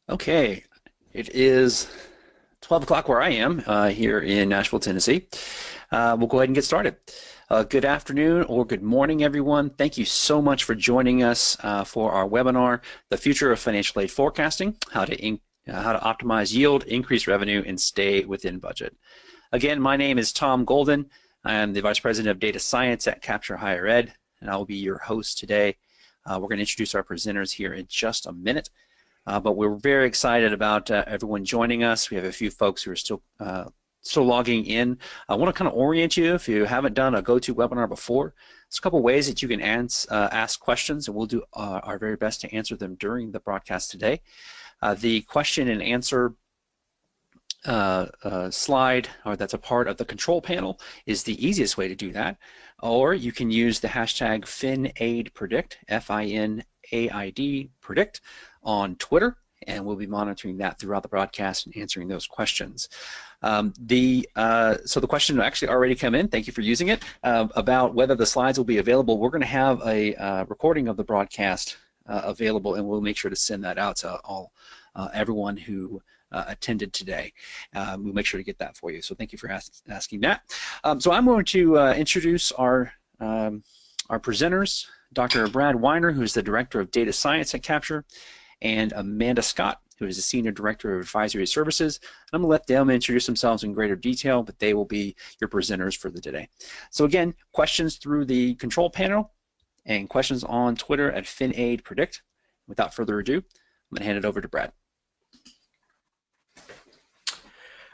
Okay, it is 12 o'clock where I am here in Nashville, Tennessee. We'll go ahead and get started. Good afternoon or good morning, everyone. Thank you so much for joining us for our webinar, The Future of Financial Aid Forecasting, how to optimize yield, increase revenue, and stay within budget. Again, my name is Tom Golden. I am the Vice President of Data Science at Capture Higher Ed, and I will be your host today. We're going to introduce our presenters here in just a minute. But we're very excited about everyone joining us. We have a few folks who are still logging in. I want to kind of orient you, if you haven't done a GoToWebinar before, there's a couple ways that you can ask questions, and we'll do our very best to answer them during the broadcast today. The question and answer slide, or that's a part of the control panel, is the easiest way to do that. Or you can use the hashtag FinAidPredict, F-I-N-A-I-D, predict, on Twitter, and we'll be monitoring that throughout the broadcast and answering those questions. So the question actually already come in, thank you for using it, about whether the slides will be available. We're going to have a recording of the broadcast available, and we'll make sure to send that out to everyone who attended today. We'll make sure to get that for you. So thank you for asking that. So I'm going to introduce our presenters, Dr. Brad Weiner, who's the Director of Data Science at Capture, and Amanda Scott, who is the Senior Director of Advisory Services. I'm going to let them introduce themselves in greater detail, but they will be your presenters for the today. So again, questions through the control panel and questions on Twitter at FinAidPredict. Without further ado, I'm going to hand it over to Brad.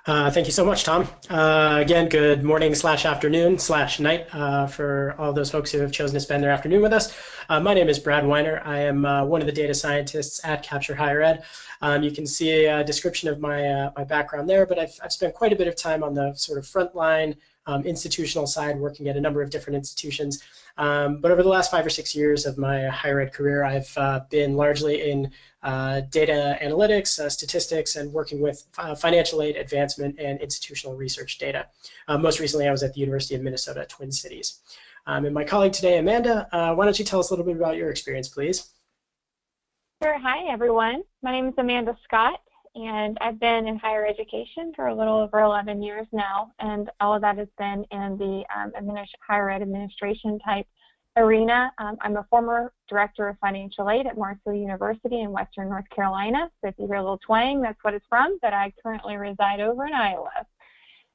Thank you so much, Tom. Again, good morning / afternoon / night for all those folks who have chosen to spend their afternoon with us. My name is Brad Weiner. I am one of the data scientists at Capture Higher Ed. You can see a description of my background there, but I've spent quite a bit of time on the sort of frontline institutional side, working at a number of different institutions. But over the last 5 or 6 years of my higher ed career, I've been largely in data analytics, statistics, and working with financial aid advancement and institutional research data. Most recently, I was at the University of Minnesota, Twin Cities. And my colleague today, Amanda, why don't you tell us a little bit about your experience, please? Sure. Hi, everyone. My name is Amanda Scott, and I've been in higher education for a little over 11 years now, and all of that has been in the higher ed administration type arena. I'm a former director of financial aid at Marshall University in Western North Carolina. So if you hear a little twang, that's what it's from, but I currently reside over in Iowa.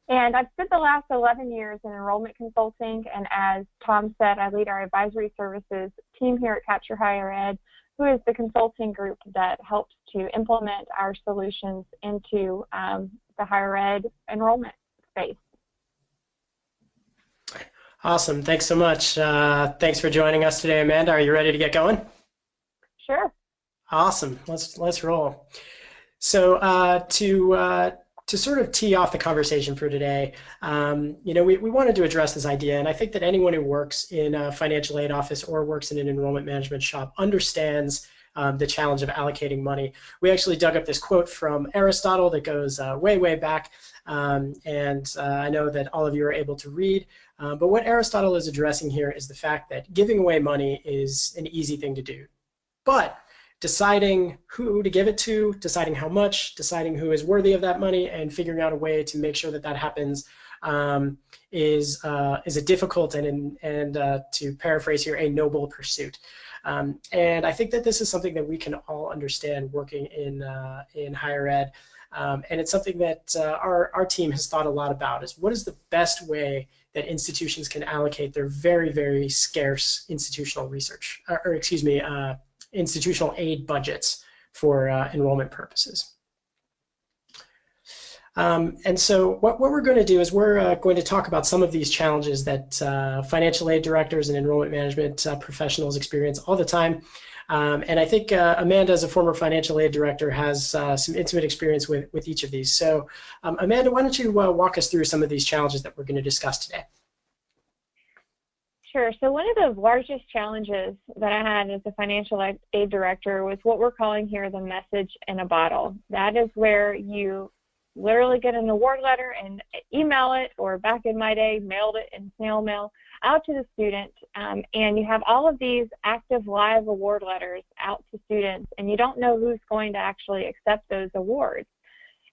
And I've spent the last 11 years in enrollment consulting, and as Tom said, I lead our advisory services team here at Capture Higher Ed, who is the consulting group that helps to implement our solutions into the higher ed enrollment space. Awesome. Thanks so much. Thanks for joining us today, Amanda. Are you ready to get going? Sure. Awesome. Let's roll. So to sort of tee off the conversation for today, we wanted to address this idea, and I think that anyone who works in a financial aid office or works in an enrollment management shop understands the challenge of allocating money. We actually dug up this quote from Aristotle that goes way, way back, and I know that all of you are able to read, but what Aristotle is addressing here is the fact that giving away money is an easy thing to do. But deciding who to give it to, deciding how much, deciding who is worthy of that money, and figuring out a way to make sure that that happens is a difficult and to paraphrase here, a noble pursuit. And I think that this is something that we can all understand working in higher ed, and it's something that our team has thought a lot about, is what is the best way that institutions can allocate their very, very scarce institutional research, institutional aid budgets for enrollment purposes. And so what we're going to do is we're going to talk about some of these challenges that financial aid directors and enrollment management professionals experience all the time. And I think Amanda, as a former financial aid director, has some intimate experience with each of these. So Amanda, why don't you walk us through some of these challenges that we're going to discuss today? Sure. So one of the largest challenges that I had as a financial aid director was what we're calling here the message in a bottle. That is where you literally get an award letter and email it, or back in my day, mailed it in snail mail out to the student. And you have all of these active live award letters out to students, and you don't know who's going to actually accept those awards.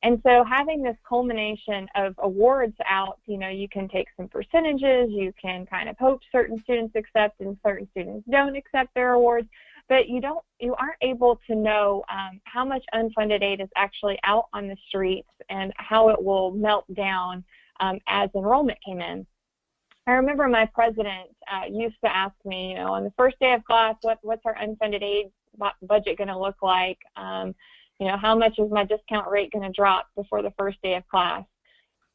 And so having this culmination of awards out, you know, you can take some percentages, you can kind of hope certain students accept and certain students don't accept their awards, but you aren't able to know how much unfunded aid is actually out on the streets and how it will melt down as enrollment came in. I remember my president used to ask me, you know, on the first day of class, what's our unfunded aid budget going to look like? You know, how much is my discount rate going to drop before the first day of class?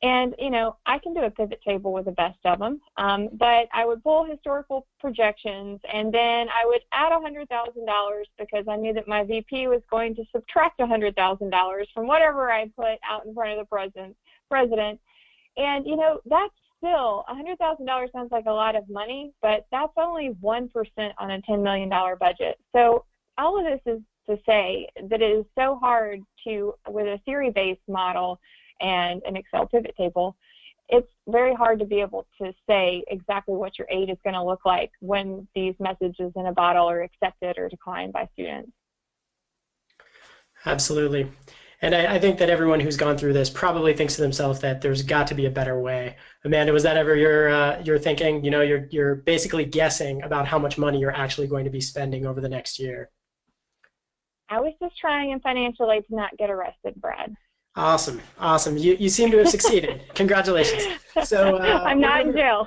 And, you know, I can do a pivot table with the best of them, but I would pull historical projections, and then I would add $100,000 because I knew that my VP was going to subtract $100,000 from whatever I put out in front of the president. And, you know, that's still, $100,000 sounds like a lot of money, but that's only 1% on a $10 million budget. So all of this is to say that it is so hard to, with a theory-based model and an Excel pivot table, it's very hard to be able to say exactly what your aid is going to look like when these messages in a bottle are accepted or declined by students. Absolutely. And I think that everyone who's gone through this probably thinks to themselves that there's got to be a better way. Amanda, was that ever your thinking? You know, you're basically guessing about how much money you're actually going to be spending over the next year. I was just trying in financial aid to not get arrested, Brad. Awesome, awesome. You seem to have succeeded. Congratulations. So I'm not in jail.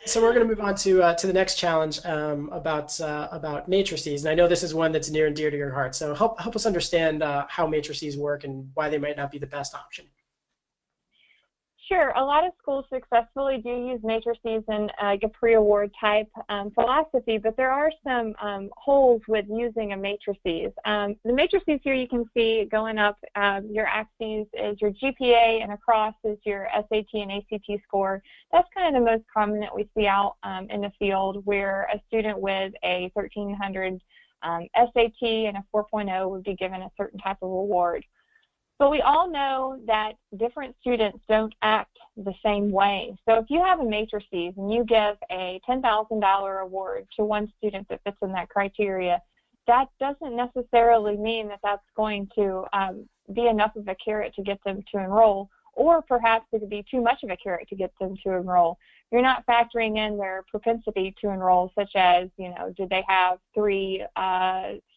So we're going to move on to the next challenge about matrices, and I know this is one that's near and dear to your heart. So help us understand how matrices work and why they might not be the best option. Sure. A lot of schools successfully do use matrices and a pre-award type philosophy, but there are some holes with using a matrices. The matrices here you can see going up, your axes is your GPA and across is your SAT and ACT score. That's kind of the most common that we see out in the field, where a student with a 1300 SAT and a 4.0 would be given a certain type of award. But we all know that different students don't act the same way. So if you have a matrices and you give a $10,000 award to one student that fits in that criteria, that doesn't necessarily mean that that's going to be enough of a carrot to get them to enroll, or perhaps it could be too much of a carrot to get them to enroll. You're not factoring in their propensity to enroll, such as, you know, did they have 3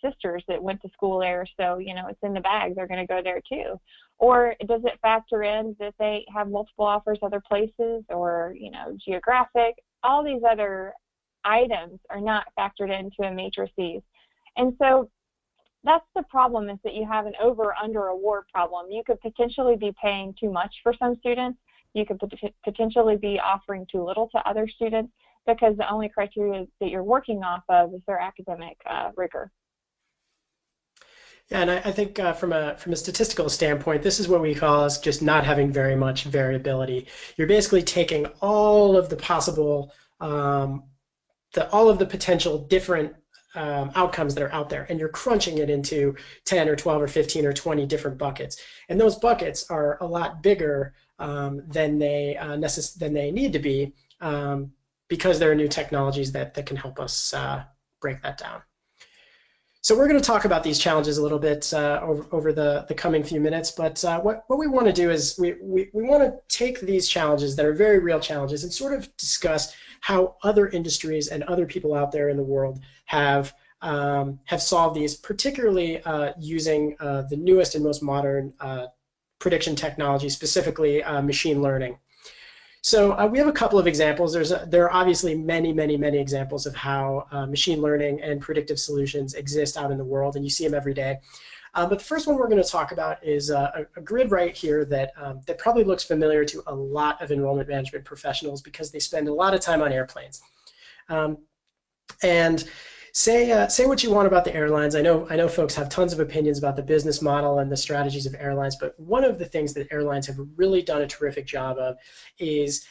sisters that went to school there, so, you know, it's in the bag, they're going to go there too. Or does it factor in that they have multiple offers other places, or, you know, geographic? All these other items are not factored into a matrices. And so that's the problem, is that you have an over-under award problem. You could potentially be paying too much for some students. You could potentially be offering too little to other students, because the only criteria that you're working off of is their academic rigor. Yeah, and I think from a statistical standpoint, this is what we call as just not having very much variability. You're basically taking all of the possible, all of the potential different outcomes that are out there, and you're crunching it into 10 or 12 or 15 or 20 different buckets. And those buckets are a lot bigger than they need to be, because there are new technologies that can help us break that down. So we're going to talk about these challenges a little bit over the coming few minutes, but what we want to do is we want to take these challenges that are very real challenges and sort of discuss how other industries and other people out there in the world have solved these, particularly using the newest and most modern prediction technology, specifically machine learning. So we have a couple of examples. There are obviously many examples of how machine learning and predictive solutions exist out in the world, and you see them every day. But the first one we're going to talk about is a grid right here that probably looks familiar to a lot of enrollment management professionals, because they spend a lot of time on airplanes. And say what you want about the airlines. I know folks have tons of opinions about the business model and the strategies of airlines, but one of the things that airlines have really done a terrific job of is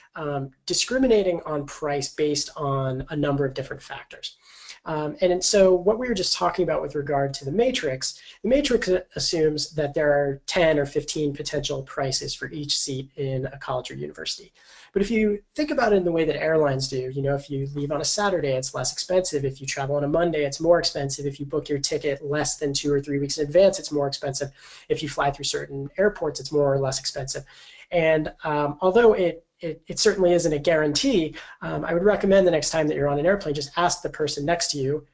discriminating on price based on a number of different factors. And so what we were just talking about with regard to the matrix assumes that there are 10 or 15 potential prices for each seat in a college or university. But if you think about it in the way that airlines do, if you leave on a Saturday, it's less expensive. If you travel on a Monday, it's more expensive. If you book your ticket less than 2 or 3 weeks in advance, it's more expensive. If you fly through certain airports, it's more or less expensive. And although it certainly isn't a guarantee, I would recommend the next time that you're on an airplane, just ask the person next to you,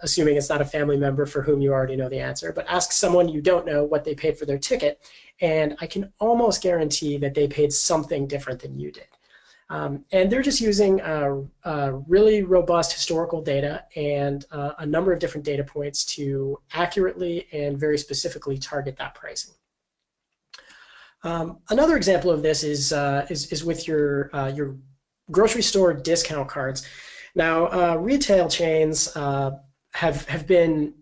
assuming it's not a family member for whom you already know the answer, but ask someone you don't know what they paid for their ticket, and I can almost guarantee that they paid something different than you did. And they're just using really robust historical data and a number of different data points to accurately and very specifically target that pricing. Another example of this is with your grocery store discount cards. Now, retail chains have been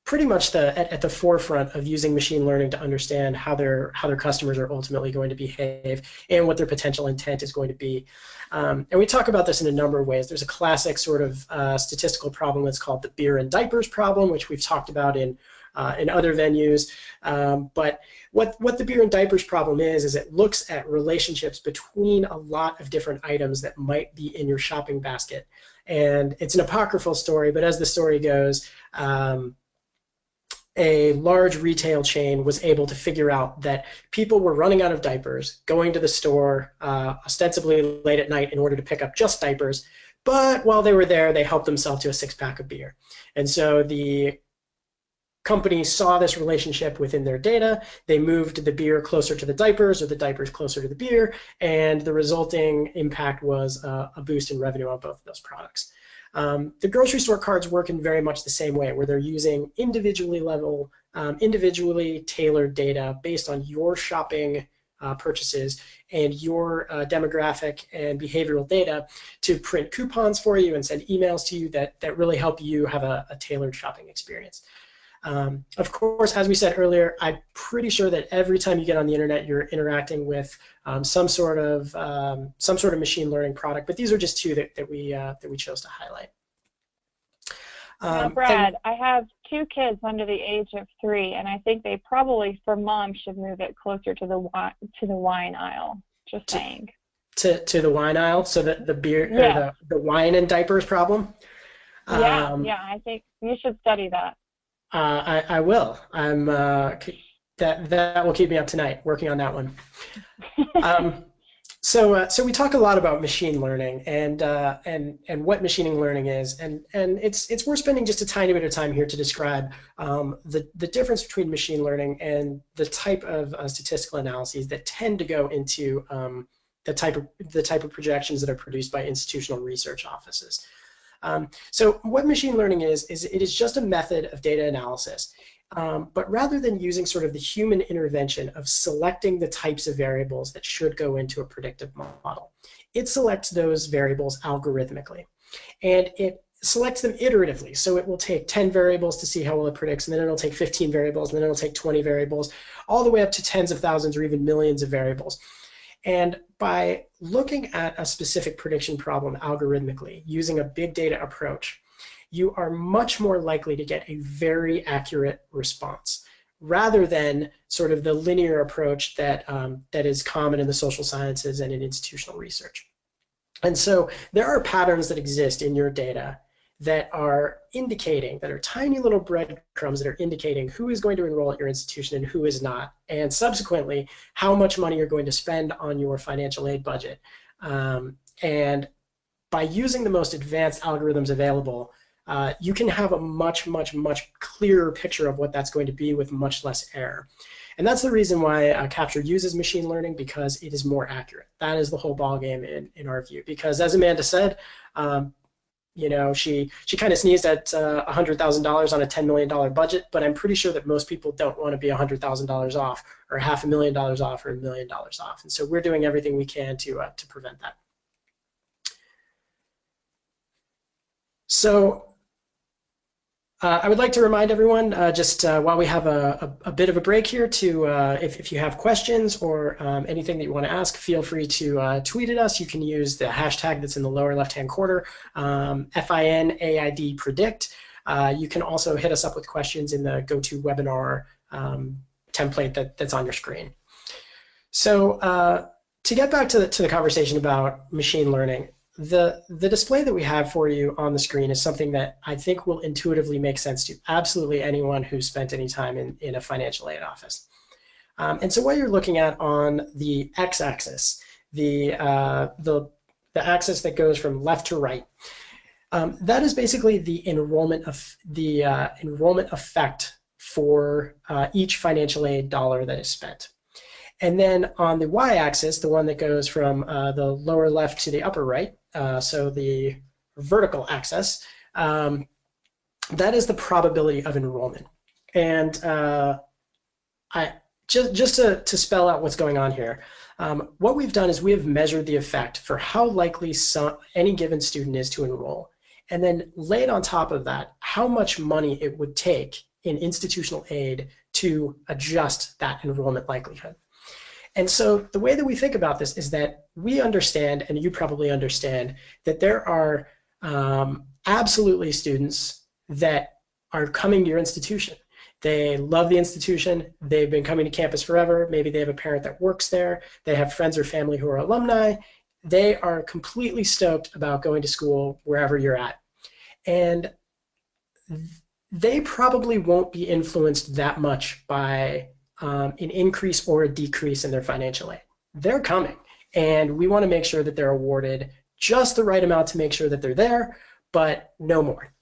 pretty much at the forefront of using machine learning to understand how their customers are ultimately going to behave and what their potential intent is going to be. And we talk about this in a number of ways. There's a classic sort of statistical problem that's called the beer and diapers problem, which we've talked about in other venues. But what the beer and diapers problem is it looks at relationships between a lot of different items that might be in your shopping basket. And it's an apocryphal story, but as the story goes, a large retail chain was able to figure out that people were running out of diapers, going to the store ostensibly late at night in order to pick up just diapers, but while they were there, they helped themselves to a 6-pack of beer. And so the company saw this relationship within their data. They moved the beer closer to the diapers or the diapers closer to the beer, and the resulting impact was a boost in revenue on both of those products. The grocery store cards work in very much the same way, where they're using individually tailored data based on your shopping purchases and your demographic and behavioral data to print coupons for you and send emails to you that really help you have a tailored shopping experience. Of course, as we said earlier, I'm pretty sure that every time you get on the internet, you're interacting with some sort of machine learning product. But these are just two that we chose to highlight. Now, Brad, I have 2 kids under the age of 3, and I think they probably, for mom, should move it closer to the wine aisle. Just saying. To the wine aisle, so that the beer, yeah. or the wine and diapers problem. Yeah, I think you should study that. I will. That will keep me up tonight working on that one. So we talk a lot about machine learning and what machine learning is, and it's worth spending just a tiny bit of time here to describe the difference between machine learning and the type of statistical analyses that tend to go into the type of projections that are produced by institutional research offices. So what machine learning is it is just a method of data analysis. But rather than using sort of the human intervention of selecting the types of variables that should go into a predictive model, it selects those variables algorithmically. And it selects them iteratively. So it will take 10 variables to see how well it predicts, and then it'll take 15 variables, and then it'll take 20 variables, all the way up to tens of thousands or even millions of variables. And by looking at a specific prediction problem algorithmically, using a big data approach, you are much more likely to get a very accurate response, rather than sort of the linear approach that is common in the social sciences and in institutional research. And so there are patterns that exist in your data that are tiny little breadcrumbs that are indicating who is going to enroll at your institution and who is not, and subsequently how much money you're going to spend on your financial aid budget. And by using the most advanced algorithms available, you can have a much, much, much clearer picture of what that's going to be with much less error. And that's the reason why Capture uses machine learning, because it is more accurate. That is the whole ballgame in our view. Because as Amanda said, she kind of sneezed at $100,000 on a $10 million budget, but I'm pretty sure that most people don't want to be $100,000 off, or $500,000 off, or $1 million off. And so we're doing everything we can to prevent that. So I would like to remind everyone, just while we have a bit of a break here, to if you have questions or anything that you want to ask, feel free to tweet at us. You can use the hashtag that's in the lower left-hand corner, FINAID predict. You can also hit us up with questions in the GoToWebinar template that's on your screen. So to get back to the conversation about machine learning, the display that we have for you on the screen is something that I think will intuitively make sense to absolutely anyone who's spent any time in a financial aid office. And so what you're looking at on the x-axis, the axis that goes from left to right, that is basically the enrollment effect for each financial aid dollar that is spent. And then on the y-axis, the one that goes from the lower left to the upper right, so the vertical axis, that is the probability of enrollment. And just to spell out what's going on here, what we've done is we have measured the effect for how likely any given student is to enroll, and then laid on top of that how much money it would take in institutional aid to adjust that enrollment likelihood. And so the way that we think about this is that we understand, and you probably understand, that there are absolutely students that are coming to your institution. They love the institution. They've been coming to campus forever. Maybe they have a parent that works there. They have friends or family who are alumni. They are completely stoked about going to school wherever you're at. And they probably won't be influenced that much by an increase or a decrease in their financial aid. They're coming, and we want to make sure that they're awarded just the right amount to make sure that they're there, but no more.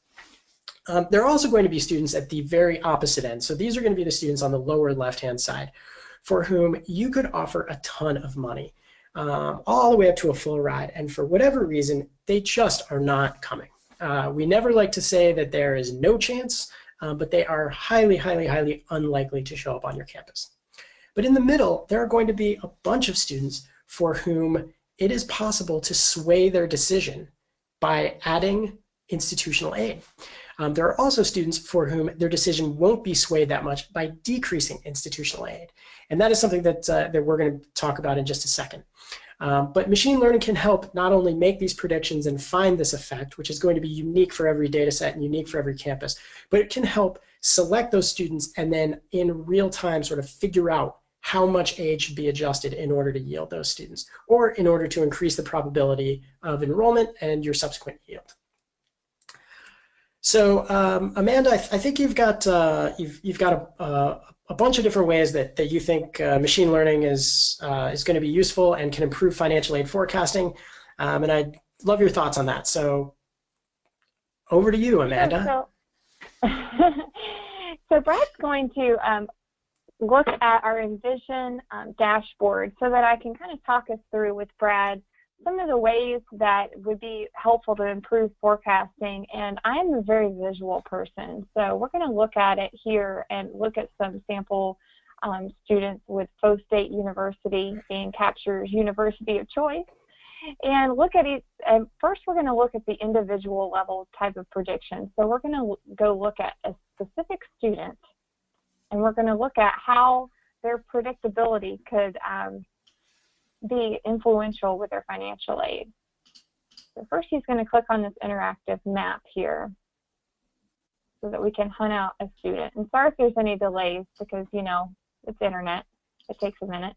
There are also going to be students at the very opposite end. So these are going to be the students on the lower left-hand side for whom you could offer a ton of money, all the way up to a full ride. And for whatever reason, they just are not coming. We never like to say that there is no chance, but they are highly, highly, highly unlikely to show up on your campus. But in the middle, there are going to be a bunch of students for whom it is possible to sway their decision by adding institutional aid. There are also students for whom their decision won't be swayed that much by decreasing institutional aid. And that is something that we're going to talk about in just a second. But machine learning can help not only make these predictions and find this effect, which is going to be unique for every data set and unique for every campus, but it can help select those students and then in real time sort of figure out how much aid should be adjusted in order to yield those students, or in order to increase the probability of enrollment and your subsequent yield. So Amanda, I think you've got a bunch of different ways that you think machine learning is going to be useful and can improve financial aid forecasting, and I'd love your thoughts on that. So over to you, Amanda. So Brad's going to look at our Envision dashboard so that I can kind of talk us through with Brad some of the ways that would be helpful to improve forecasting. And I'm a very visual person, so we're going to look at it here and look at some sample students with Faux State University and Capture's University of Choice, and look at it. And first, we're going to look at the individual level type of prediction. So we're going to go look at a specific student, and we're going to look at how their predictability could be influential with their financial aid. So first he's going to click on this interactive map here so that we can hunt out a student. And sorry if there's any delays because, you know, it's internet. It takes a minute.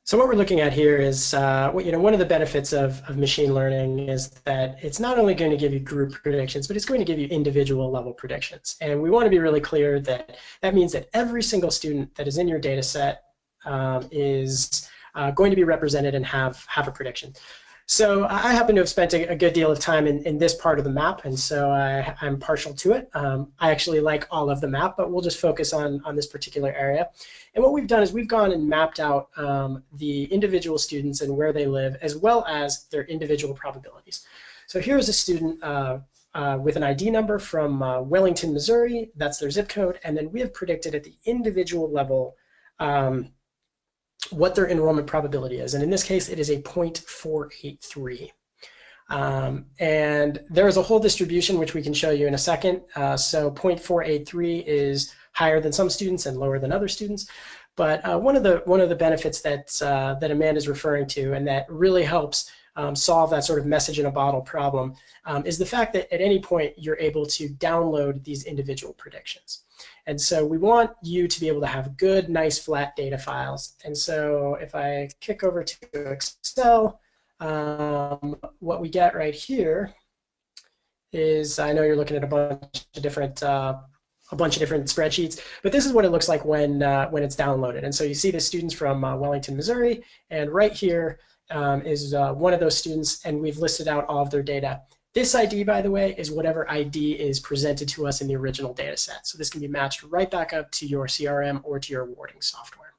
So what we're looking at here is, one of the benefits of machine learning is that it's not only going to give you group predictions, but it's going to give you individual level predictions. And we want to be really clear that that means that every single student that is in your data set is going to be represented and have a prediction. So I happen to have spent a good deal of time in this part of the map, and so I'm partial to it. I actually like all of the map, but we'll just focus on this particular area. And what we've done is we've gone and mapped out the individual students and where they live, as well as their individual probabilities. So here's a student with an ID number from Wellington, Missouri. That's their zip code. And then we have predicted at the individual level what their enrollment probability is. And in this case, it is a 0.483. And there's a whole distribution which we can show you in a second. So 0.483 is higher than some students and lower than other students. But one of the benefits that Amanda is referring to, and that really helps solve that sort of message in a bottle problem, is the fact that at any point you're able to download these individual predictions. And so we want you to be able to have good, nice, flat data files. And so if I kick over to Excel, what we get right here is, I know you're looking at a bunch of different spreadsheets, but this is what it looks like when it's downloaded. And so you see the students from Wellington, Missouri, and right here is one of those students, and we've listed out all of their data. This ID, by the way, is whatever ID is presented to us in the original data set. So this can be matched right back up to your CRM or to your awarding software.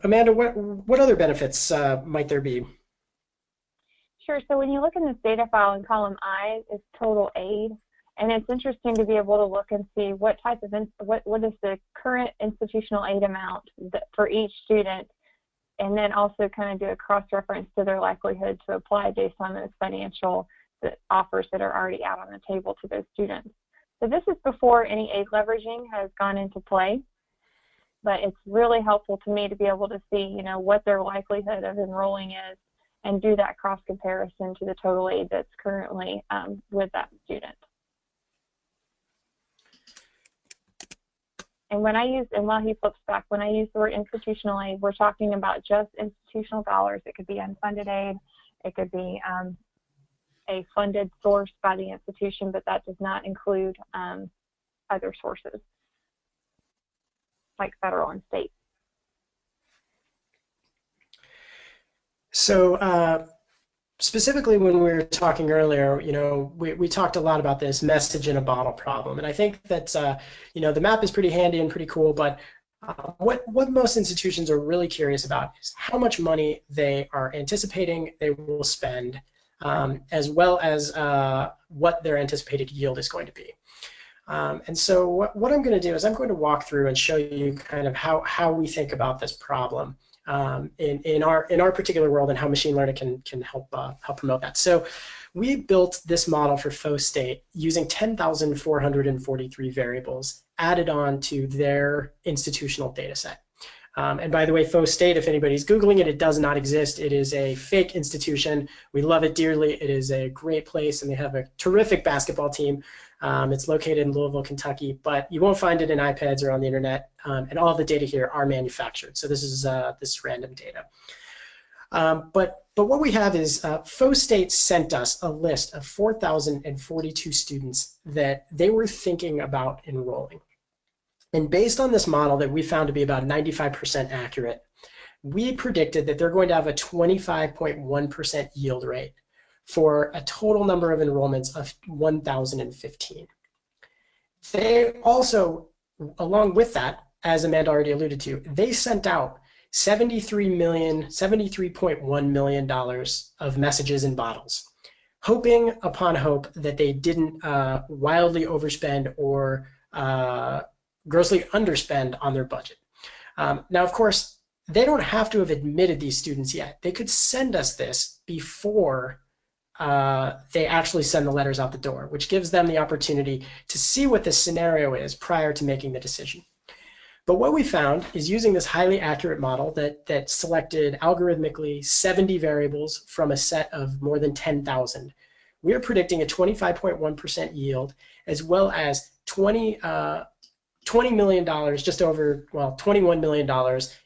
Amanda, what other benefits might there be? Sure. So when you look in this data file in column I, is total aid. And it's interesting to be able to look and see what type of, what is the current institutional aid amount for each student, and then also kind of do a cross-reference to their likelihood to apply based on those financial offers that are already out on the table to those students. So this is before any aid leveraging has gone into play, but it's really helpful to me to be able to see, you know, what their likelihood of enrolling is and do that cross comparison to the total aid that's currently with that student. And when I use, and while he flips back, when I use the word institutional aid, we're talking about just institutional dollars. It could be unfunded aid, it could be a funded source by the institution, but that does not include other sources like federal and state. So specifically when we were talking earlier, you know, we talked a lot about this message in a bottle problem. And I think that, you know, the map is pretty handy and pretty cool, but what most institutions are really curious about is how much money they are anticipating they will spend, as well as what their anticipated yield is going to be. And so what I'm going to do is I'm going to walk through and show you kind of how we think about this problem in our particular world and how machine learning can help promote that. So we built this model for faux state using 10,443 variables added on to their institutional data set. And by the way, faux state, if anybody's Googling it, it does not exist. It is a fake institution. We love it dearly. It is a great place, and they have a terrific basketball team. It's located in Louisville, Kentucky, but you won't find it in iPads or on the internet. And all of the data here are manufactured. So this is random data. But what we have is faux state sent us a list of 4,042 students that they were thinking about enrolling. And based on this model that we found to be about 95% accurate, we predicted that they're going to have a 25.1% yield rate for a total number of enrollments of 1,015. They also, along with that, as Amanda already alluded to, they sent out $73.1 million of messages in bottles, hoping upon hope that they didn't wildly overspend or grossly underspend on their budget. Now, of course, they don't have to have admitted these students yet. They could send us this before they actually send the letters out the door, which gives them the opportunity to see what the scenario is prior to making the decision. But what we found is using this highly accurate model that selected algorithmically 70 variables from a set of more than 10,000, we are predicting a 25.1% yield, as well as $20 million, just over, well, $21 million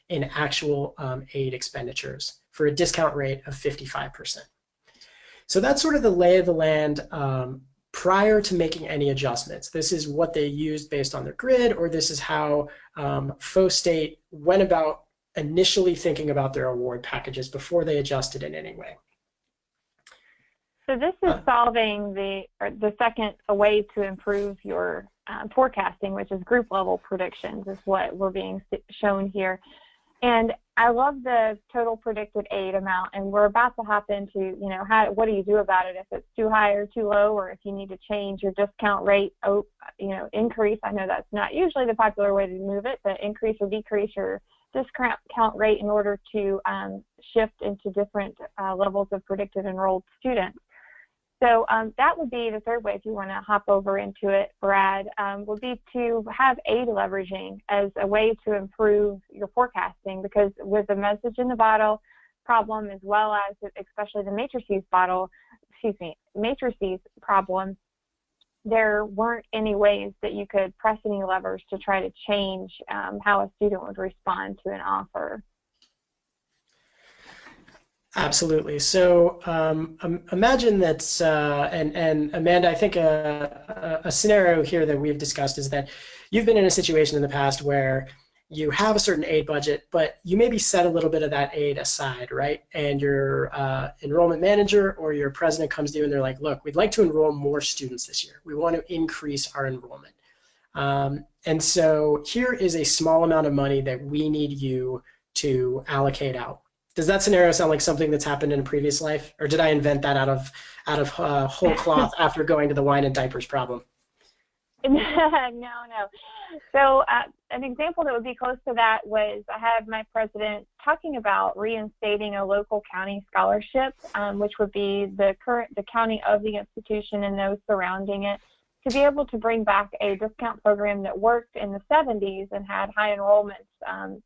in actual aid expenditures for a discount rate of 55%. So that's sort of the lay of the land prior to making any adjustments. This is what they used based on their grid, or this is how faux state went about initially thinking about their award packages before they adjusted in any way. So this is solving the second way to improve your forecasting, which is group level predictions, is what we're being shown here. And I love the total predicted aid amount, and we're about to hop into, you know, what do you do about it if it's too high or too low, or if you need to change your discount rate, increase. I know that's not usually the popular way to move it, but increase or decrease your discount rate in order to shift into different levels of predicted enrolled students. So that would be the third way, if you want to hop over into it, Brad, would be to have aid leveraging as a way to improve your forecasting, because with the message in the bottle problem, as well as especially the matrices problem, there weren't any ways that you could press any levers to try to change how a student would respond to an offer. Absolutely. So imagine that, and Amanda, I think a scenario here that we've discussed is that you've been in a situation in the past where you have a certain aid budget, but you maybe set a little bit of that aid aside, right? And your enrollment manager or your president comes to you and they're like, look, we'd like to enroll more students this year. We want to increase our enrollment. And so here is a small amount of money that we need you to allocate out. Does that scenario sound like something that's happened in a previous life, or did I invent that out of whole cloth after going to the wine and diapers problem? No. So an example that would be close to that was I had my president talking about reinstating a local county scholarship, which would be the county of the institution and those surrounding it, to be able to bring back a discount program that worked in the 70s and had high enrollments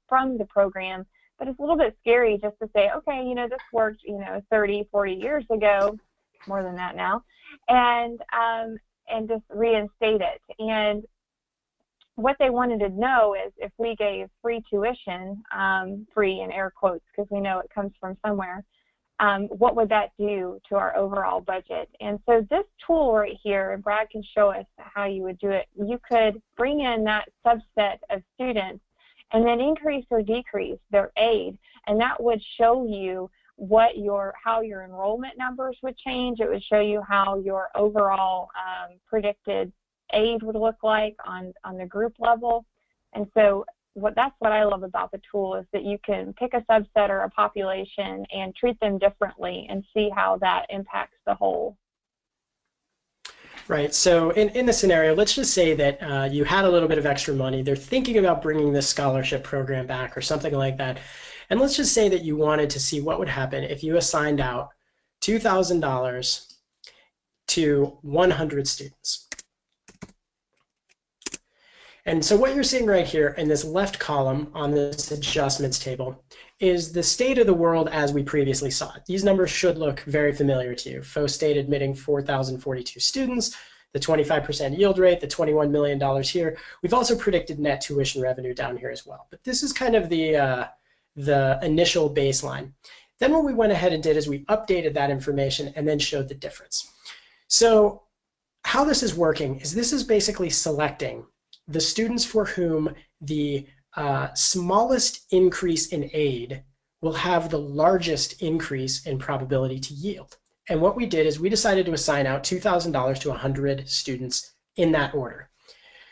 from the program. But it's a little bit scary just to say, okay, this worked, 30, 40 years ago, more than that now, and just reinstate it. And what they wanted to know is if we gave free tuition, free in air quotes, because we know it comes from somewhere, what would that do to our overall budget? And so this tool right here, and Brad can show us how you would do it, you could bring in that subset of students and then increase or decrease their aid, and that would show you how your enrollment numbers would change. It would show you how your overall predicted aid would look like on the group level. And so that's what I love about the tool, is that you can pick a subset or a population and treat them differently and see how that impacts the whole. Right. So in the scenario, let's just say that you had a little bit of extra money. They're thinking about bringing this scholarship program back or something like that. And let's just say that you wanted to see what would happen if you assigned out $2,000 to 100 students. And so what you're seeing right here in this left column on this adjustments table is the state of the world as we previously saw it. These numbers should look very familiar to you. Faux State admitting 4,042 students, the 25% yield rate, the $21 million here. We've also predicted net tuition revenue down here as well. But this is kind of the initial baseline. Then what we went ahead and did is we updated that information and then showed the difference. So how this is working is this is basically selecting the students for whom the smallest increase in aid will have the largest increase in probability to yield. And what we did is we decided to assign out $2,000 to 100 students in that order.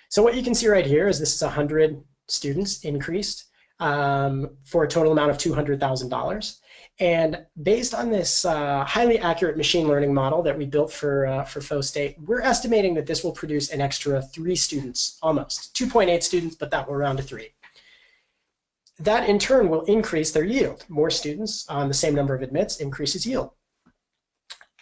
So what you can see right here is this is 100 students increased for a total amount of $200,000. And based on this highly accurate machine learning model that we built for Faux State, we're estimating that this will produce an extra 3 students, almost 2.8 students, but that will round to 3. That in turn will increase their yield. More students on the same number of admits increases yield.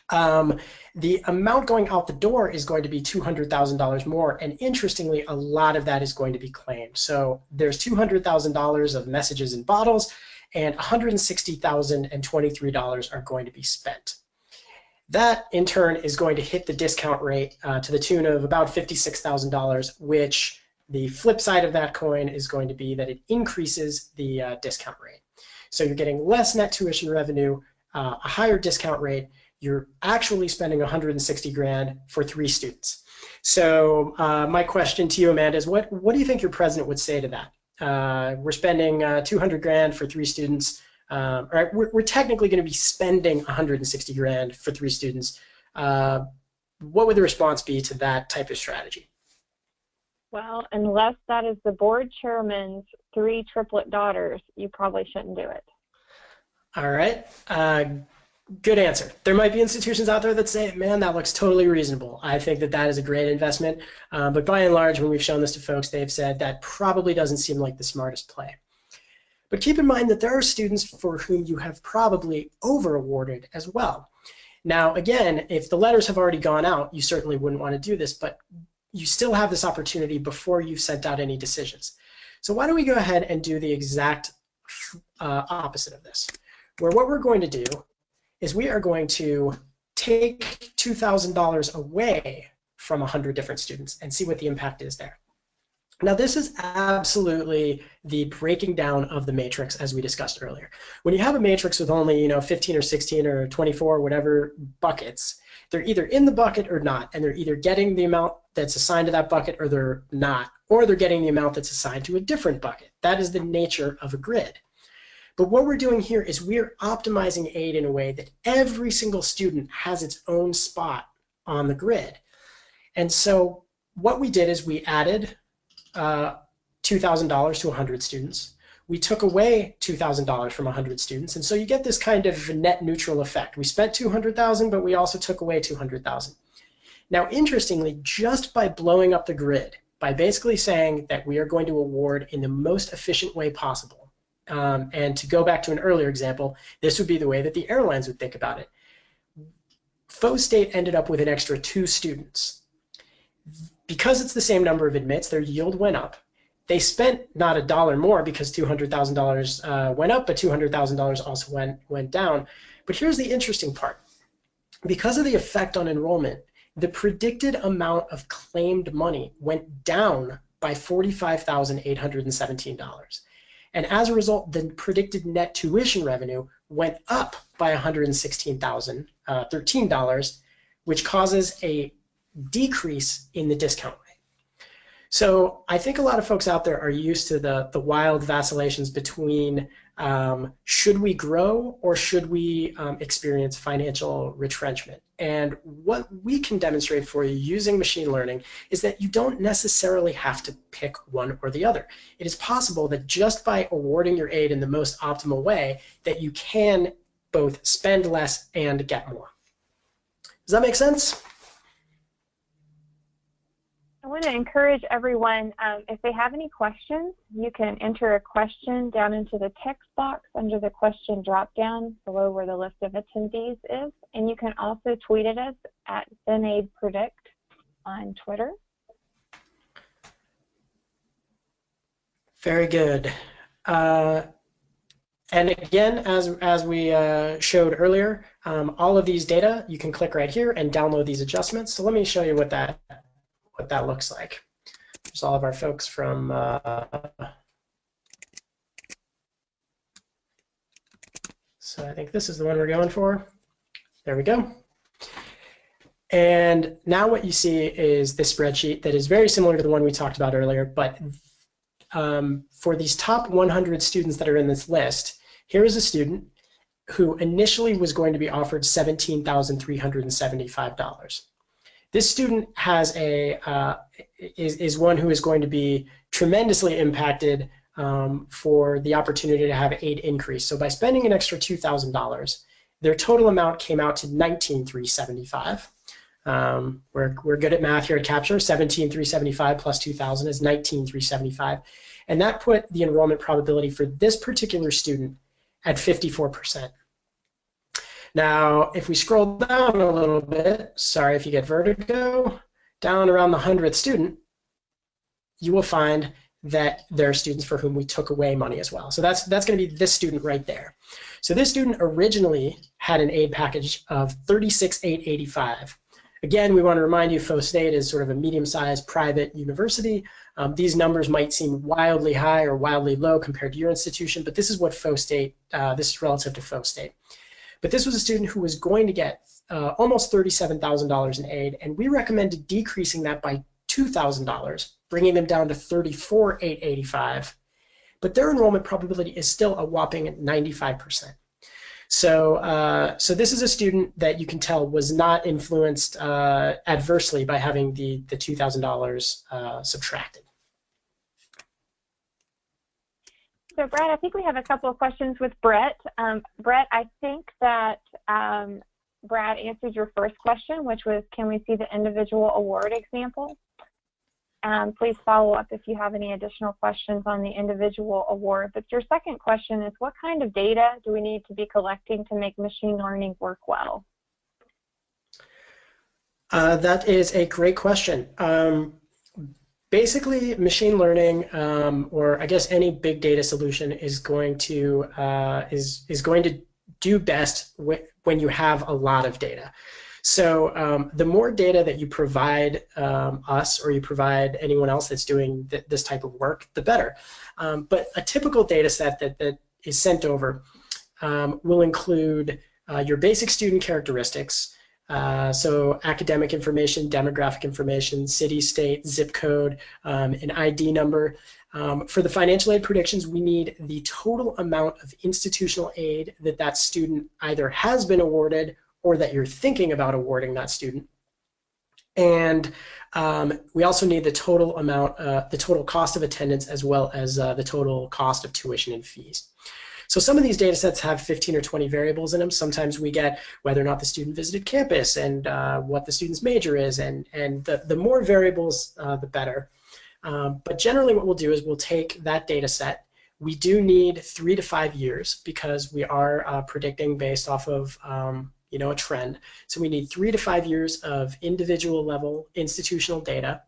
The amount going out the door is going to be $200,000 more, and interestingly, a lot of that is going to be claimed. So there's $200,000 of messages in bottles, and $160,023 are going to be spent. That, in turn, is going to hit the discount rate to the tune of about $56,000, which the flip side of that coin is going to be that it increases the discount rate. So you're getting less net tuition revenue, a higher discount rate. You're actually spending $160,000 for 3 students. So my question to you, Amanda, is what do you think your president would say to that? We're spending $200,000 for 3 students. Or we're technically going to be spending $160,000 for 3 students. What would the response be to that type of strategy? Well, unless that is the board chairman's 3 triplet daughters, you probably shouldn't do it. All right. Good answer. There might be institutions out there that say, man, that looks totally reasonable. I think that that is a great investment. But by and large, when we've shown this to folks, they've said that probably doesn't seem like the smartest play. But keep in mind that there are students for whom you have probably over-awarded as well. Now, again, if the letters have already gone out, you certainly wouldn't want to do this, but you still have this opportunity before you've sent out any decisions. So why don't we go ahead and do the exact opposite of this, where what we're going to do is we are going to take $2,000 away from 100 different students and see what the impact is there. Now, this is absolutely the breaking down of the matrix as we discussed earlier. When you have a matrix with only 15 or 16 or 24, whatever buckets, they're either in the bucket or not, and they're either getting the amount that's assigned to that bucket or they're not, or they're getting the amount that's assigned to a different bucket. That is the nature of a grid. But what we're doing here is we're optimizing aid in a way that every single student has its own spot on the grid. And so what we did is we added $2,000 to 100 students. We took away $2,000 from 100 students, and so you get this kind of net neutral effect. We spent $200,000, but we also took away $200,000. Now, interestingly, just by blowing up the grid, by basically saying that we are going to award in the most efficient way possible, and to go back to an earlier example, this would be the way that the airlines would think about it. Faux State ended up with an extra 2 students. Because it's the same number of admits, their yield went up. They spent not $1 more because $200,000 went up, but $200,000 also went down. But here's the interesting part. Because of the effect on enrollment, the predicted amount of claimed money went down by $45,817. And as a result, the predicted net tuition revenue went up by $116,013, which causes a decrease in the discount rate. So I think a lot of folks out there are used to the wild vacillations between should we grow or should we experience financial retrenchment? And what we can demonstrate for you using machine learning is that you don't necessarily have to pick one or the other. It is possible that just by awarding your aid in the most optimal way that you can both spend less and get more. Does that make sense? I want to encourage everyone, if they have any questions, you can enter a question down into the text box under the question drop-down below where the list of attendees is. And you can also tweet at us at FinAidPredict on Twitter. Very good. And again, as we showed earlier, all of these data, you can click right here and download these adjustments. So let me show you what that looks like. There's all of our folks from so I think this is the one we're going for. There we go. And now what you see is this spreadsheet that is very similar to the one we talked about earlier, but for these top 100 students that are in this list, here is a student who initially was going to be offered $17,375. This student has is one who is going to be tremendously impacted for the opportunity to have aid increase. So by spending an extra $2,000, their total amount came out to $19,375. We're good at math here at Capture. $17,375 plus $2,000 is $19,375. And that put the enrollment probability for this particular student at 54%. Now, if we scroll down a little bit, sorry if you get vertigo, down around the 100th student, you will find that there are students for whom we took away money as well. So that's going to be this student right there. So this student originally had an aid package of $36,885. Again, we want to remind you, Faux State is sort of a medium-sized private university. These numbers might seem wildly high or wildly low compared to your institution, but this is what Faux State, this is relative to Faux State. But this was a student who was going to get almost $37,000 in aid, and we recommended decreasing that by $2,000, bringing them down to $34,885. But their enrollment probability is still a whopping 95%. So, so this is a student that you can tell was not influenced adversely by having the $2,000 subtracted. So Brad, I think we have a couple of questions with Brett. Brett, I think that Brad answered your first question, which was, can we see the individual award example? please follow up if you have any additional questions on the individual award. But your second question is, what kind of data do we need to be collecting to make machine learning work well? That is a great question. Basically, machine learning, or I guess any big data solution, is going to do best when you have a lot of data. So the more data that you provide us, or you provide anyone else that's doing this type of work, the better. But a typical data set that is sent over will include your basic student characteristics, so academic information, demographic information, city, state, zip code, an ID number. For the financial aid predictions, we need the total amount of institutional aid that student either has been awarded or that you're thinking about awarding that student. And we also need the total amount, the total cost of attendance, as well as the total cost of tuition and fees. So some of these data sets have 15 or 20 variables in them. Sometimes we get whether or not the student visited campus and what the student's major is, and the more variables, the better. But generally what we'll do is we'll take that data set. We do need 3 to 5 years because we are predicting based off of a trend. So we need 3 to 5 years of individual level institutional data.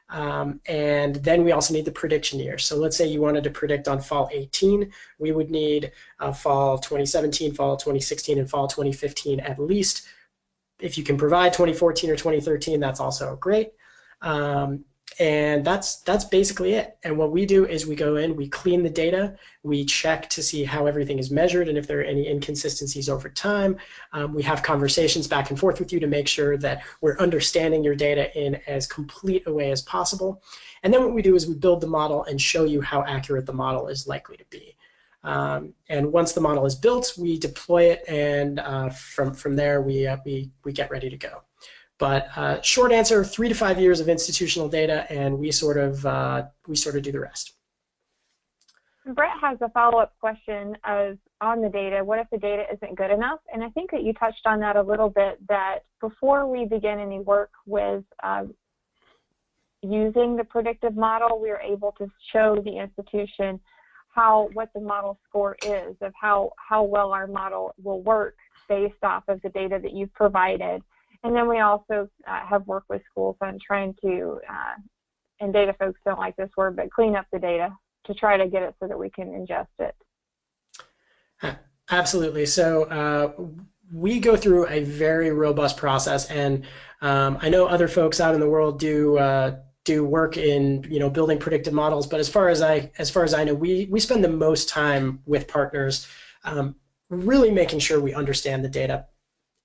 And then we also need the prediction year. So let's say you wanted to predict on fall 18, we would need fall 2017, fall 2016, and fall 2015 at least. If you can provide 2014 or 2013, that's also great. And that's basically it. And what we do is we go in, we clean the data, we check to see how everything is measured and if there are any inconsistencies over time. We have conversations back and forth with you to make sure that we're understanding your data in as complete a way as possible. And then what we do is we build the model and show you how accurate the model is likely to be. And once the model is built, we deploy it, and from there we get ready to go. But short answer, 3 to 5 years of institutional data, and we sort of do the rest. Brett has a follow-up question on the data. What if the data isn't good enough? And I think that you touched on that a little bit, that before we begin any work with using the predictive model, we are able to show the institution what the model score is, of how well our model will work based off of the data that you've provided. And then we also have worked with schools on trying to, and data folks don't like this word, but clean up the data to try to get it so that we can ingest it. Absolutely. So we go through a very robust process, and I know other folks out in the world do work in building predictive models, but as far as I know, we spend the most time with partners really making sure we understand the data.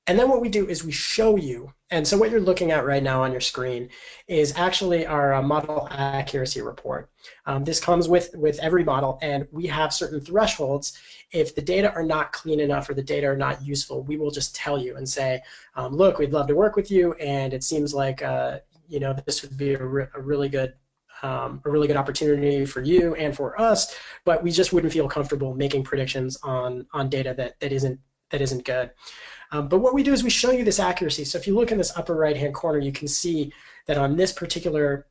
And then what we do is we show you, and so what you're looking at right now on your screen is actually our model accuracy report. This comes with every model, and we have certain thresholds. If the data are not clean enough or the data are not useful, we will just tell you and say, look, we'd love to work with you, and it seems like this would be a really good opportunity for you and for us, but we just wouldn't feel comfortable making predictions on data that isn't good. But what we do is we show you this accuracy. So if you look in this upper right-hand corner, you can see that on this particular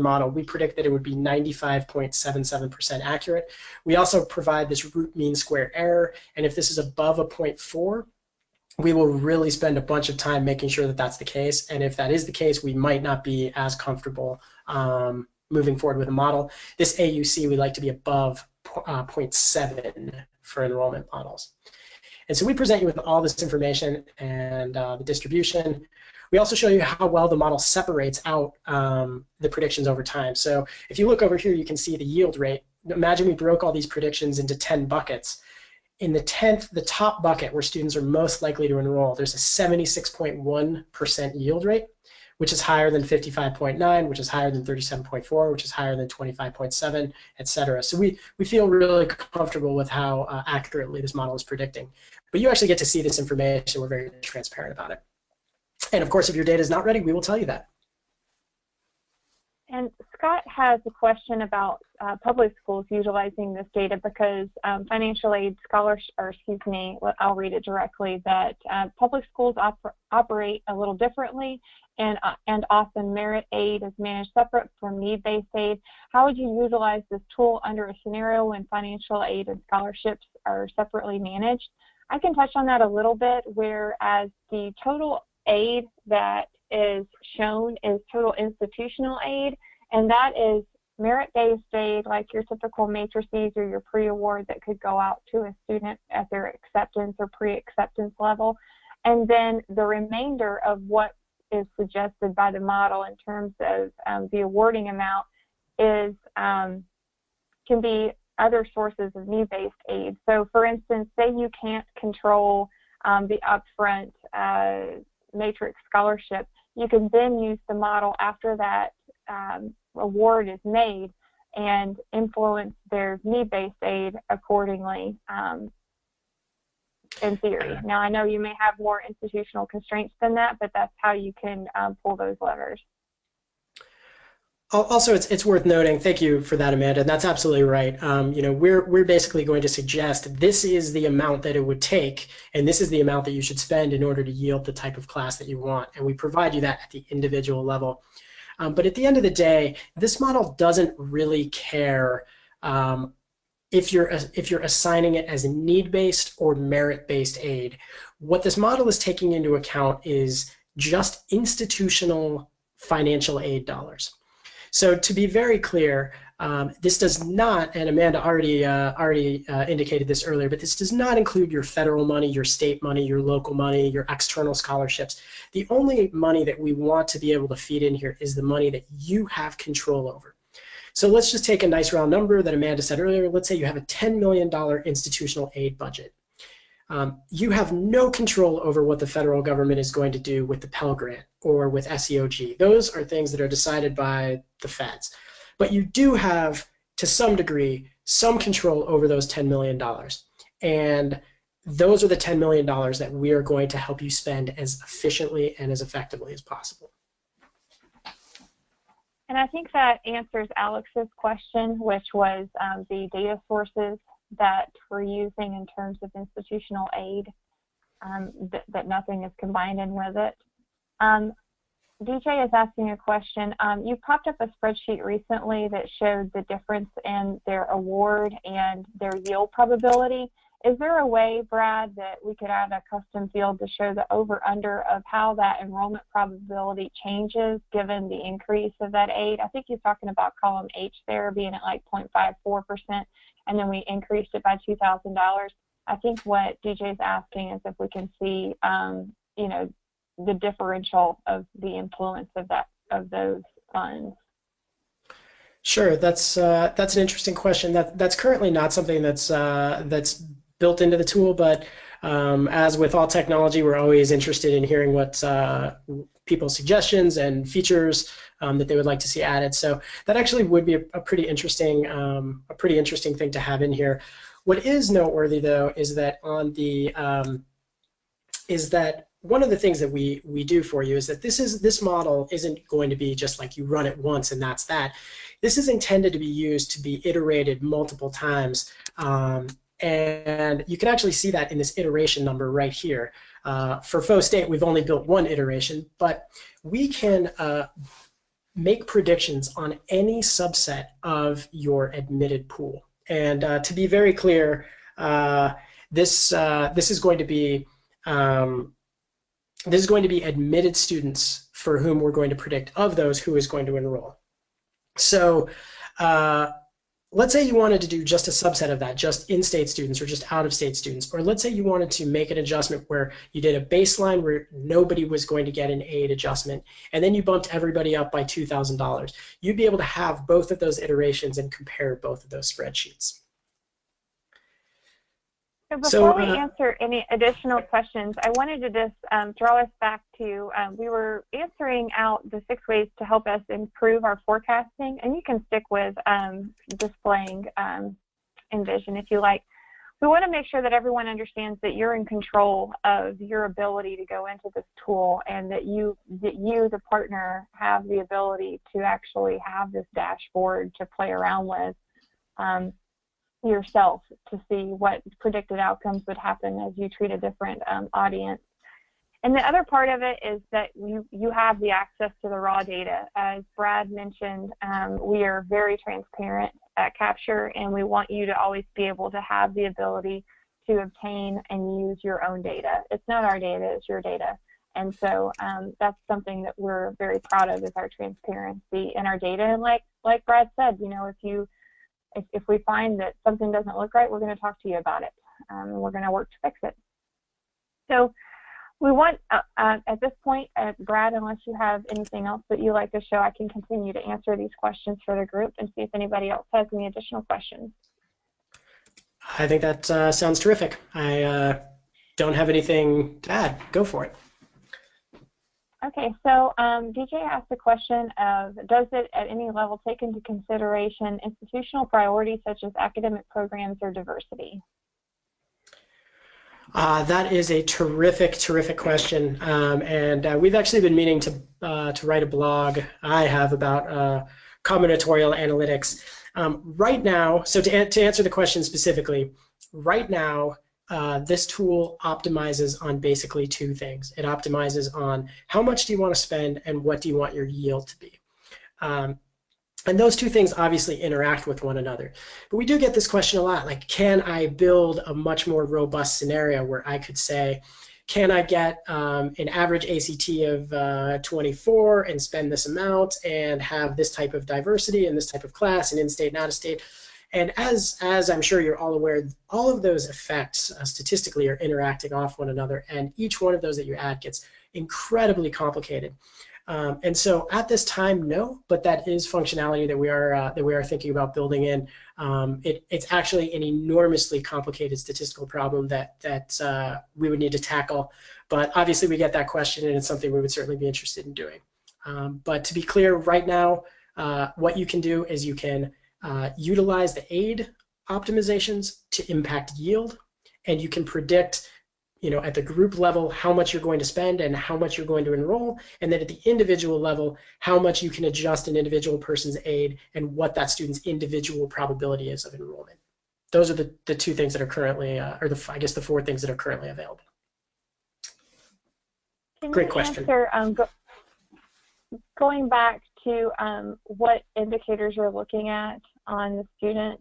model, we predict that it would be 95.77% accurate. We also provide this root mean square error, and if this is above a 0.4, we will really spend a bunch of time making sure that that's the case. And if that is the case, we might not be as comfortable moving forward with a model. This AUC, we like to be above 0.7 for enrollment models. And so we present you with all this information and the distribution. We also show you how well the model separates out the predictions over time. So if you look over here, you can see the yield rate. Imagine we broke all these predictions into 10 buckets. In the top bucket where students are most likely to enroll, there's a 76.1% yield rate, which is higher than 55.9, which is higher than 37.4, which is higher than 25.7, et cetera. So we feel really comfortable with how accurately this model is predicting. But you actually get to see this information. We're very transparent about it. And of course, if your data is not ready, we will tell you that. And Scott has a question about public schools utilizing this data because financial aid scholars, or excuse me, I'll read it directly, that public schools operate a little differently, and often merit aid is managed separate from need-based aid. How would you utilize this tool under a scenario when financial aid and scholarships are separately managed? I can touch on that a little bit, whereas the total aid that is shown is total institutional aid, and that is merit-based aid, like your typical matrices or your pre-award that could go out to a student at their acceptance or pre-acceptance level. And then the remainder of what is suggested by the model in terms of the awarding amount is can be other sources of need-based aid. So for instance, say you can't control the upfront matrix scholarship, you can then use the model after that award is made and influence their need-based aid accordingly in theory. Now, I know you may have more institutional constraints than that, but that's how you can pull those levers. Also, it's worth noting, thank you for that, Amanda, and that's absolutely right. You know, we're basically going to suggest this is the amount that it would take, and this is the amount that you should spend in order to yield the type of class that you want, and we provide you that at the individual level. But at the end of the day, this model doesn't really care if you're assigning it as a need-based or merit-based aid. What this model is taking into account is just institutional financial aid dollars. So to be very clear, this does not, and Amanda already indicated this earlier, but this does not include your federal money, your state money, your local money, your external scholarships. The only money that we want to be able to feed in here is the money that you have control over. So let's just take a nice round number that Amanda said earlier. Let's say you have a $10 million institutional aid budget. You have no control over what the federal government is going to do with the Pell Grant or with SEOG. Those are things that are decided by the feds. But you do have, to some degree, some control over those $10 million. And those are the $10 million that we are going to help you spend as efficiently and as effectively as possible. And I think that answers Alex's question, which was the data sources that we're using in terms of institutional aid, that nothing is combined in with it. DJ is asking a question. You popped up a spreadsheet recently that showed the difference in their award and their yield probability. Is there a way, Brad, that we could add a custom field to show the over-under of how that enrollment probability changes given the increase of that aid? I think he's talking about column H there being at like 0.54%, and then we increased it by $2,000. I think what DJ is asking is if we can see, you know, the differential of the influence of those funds. Sure, that's an interesting question. That's currently not something that's built into the tool, but as with all technology, we're always interested in hearing what people's suggestions and features that they would like to see added. So that actually would be a pretty interesting thing to have in here. What is noteworthy though is that on the one of the things that we do for you is that this model isn't going to be just like you run it once and that's that. This is intended to be used to be iterated multiple times. And you can actually see that in this iteration number right here. For Faux State, we've only built one iteration, but we can make predictions on any subset of your admitted pool. And to be very clear, this is going to be admitted students for whom we're going to predict of those who is going to enroll. So let's say you wanted to do just a subset of that, just in-state students or just out-of-state students, or let's say you wanted to make an adjustment where you did a baseline where nobody was going to get an aid adjustment, and then you bumped everybody up by $2,000. You'd be able to have both of those iterations and compare both of those spreadsheets. So before we answer any additional questions, I wanted to just draw us back to, we were answering out the 6 ways to help us improve our forecasting, and you can stick with displaying Envision if you like. we want to make sure that everyone understands that you're in control of your ability to go into this tool, and that you, the partner, have the ability to actually have this dashboard to play around with yourself to see what predicted outcomes would happen as you treat a different audience. And the other part of it is that you have the access to the raw data. As Brad mentioned, we are very transparent at Capture, and we want you to always be able to have the ability to obtain and use your own data. It's not our data, it's your data. And so that's something that we're very proud of, is our transparency in our data. And like Brad said, you know, if we find that something doesn't look right, we're going to talk to you about it. And we're going to work to fix it. So we want, at this point, Brad, unless you have anything else that you'd like to show, I can continue to answer these questions for the group and see if anybody else has any additional questions. I think that sounds terrific. I don't have anything to add. Go for it. Okay, so DJ asked the question of, does it at any level take into consideration institutional priorities such as academic programs or diversity? That is a terrific question, and we've actually been meaning to write a blog. I have about combinatorial analytics right now. So to answer the question specifically, right now this tool optimizes on basically two things. It optimizes on how much do you want to spend and what do you want your yield to be. And those two things obviously interact with one another. But we do get this question a lot, like, can I build a much more robust scenario where I could say, can I get an average ACT of 24 and spend this amount and have this type of diversity and this type of class and in-state and out-of-state? And as I'm sure you're all aware, all of those effects statistically are interacting off one another, and each one of those that you add gets incredibly complicated. And so at this time, no, but that is functionality that we are thinking about building in. It's actually an enormously complicated statistical problem that we would need to tackle. But obviously, we get that question, and it's something we would certainly be interested in doing. But to be clear, right now, what you can do is you can utilize the aid optimizations to impact yield, and you can predict, you know, at the group level, how much you're going to spend and how much you're going to enroll, and then at the individual level, how much you can adjust an individual person's aid and what that student's individual probability is of enrollment. Those are the two things that are currently, I guess the four things that are currently available. Great question. Answer, going back to what indicators you're looking at on the student,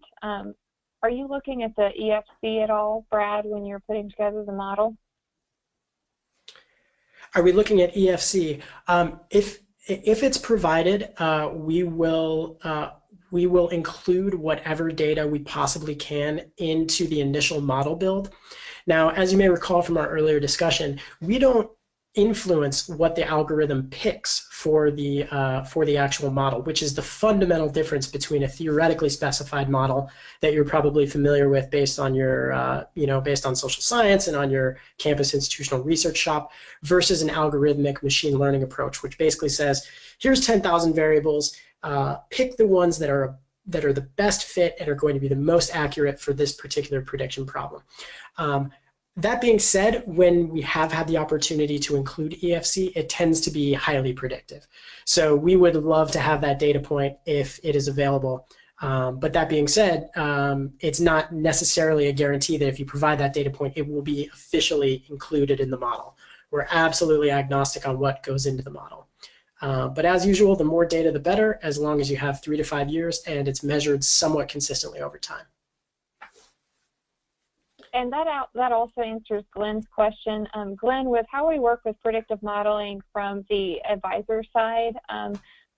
are you looking at the EFC at all, Brad, when you're putting together the model? Are we looking at EFC? If it's provided, we will include whatever data we possibly can into the initial model build. Now, as you may recall from our earlier discussion, we don't influence what the algorithm picks for the actual model, which is the fundamental difference between a theoretically specified model that you're probably familiar with based on your based on social science and on your campus institutional research shop, versus an algorithmic machine learning approach, which basically says, here's 10,000 variables, pick the ones that are the best fit and are going to be the most accurate for this particular prediction problem. That being said, when we have had the opportunity to include EFC, it tends to be highly predictive. So we would love to have that data point if it is available. But that being said, it's not necessarily a guarantee that if you provide that data point, it will be officially included in the model. We're absolutely agnostic on what goes into the model. But as usual, the more data, the better, as long as you have 3 to 5 years and it's measured somewhat consistently over time. And that also answers Glenn's question. Glenn, with how we work with predictive modeling from the advisor side,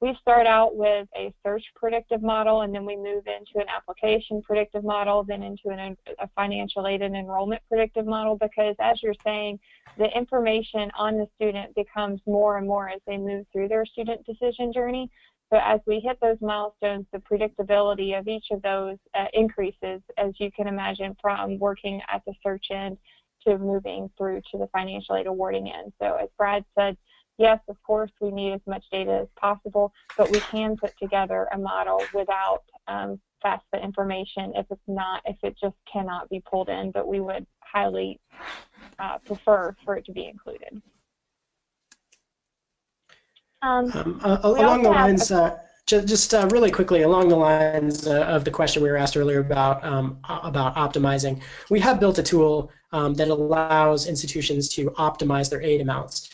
we start out with a search predictive model, and then we move into an application predictive model, then into a financial aid and enrollment predictive model, because as you're saying, the information on the student becomes more and more as they move through their student decision journey. So as we hit those milestones, the predictability of each of those increases, as you can imagine, from working at the search end to moving through to the financial aid awarding end. So as Brad said, yes, of course, we need as much data as possible, but we can put together a model without FAFSA information if it just cannot be pulled in, but we would highly prefer for it to be included. Along the lines, just really quickly, along the lines of the question we were asked earlier about optimizing, we have built a tool that allows institutions to optimize their aid amounts.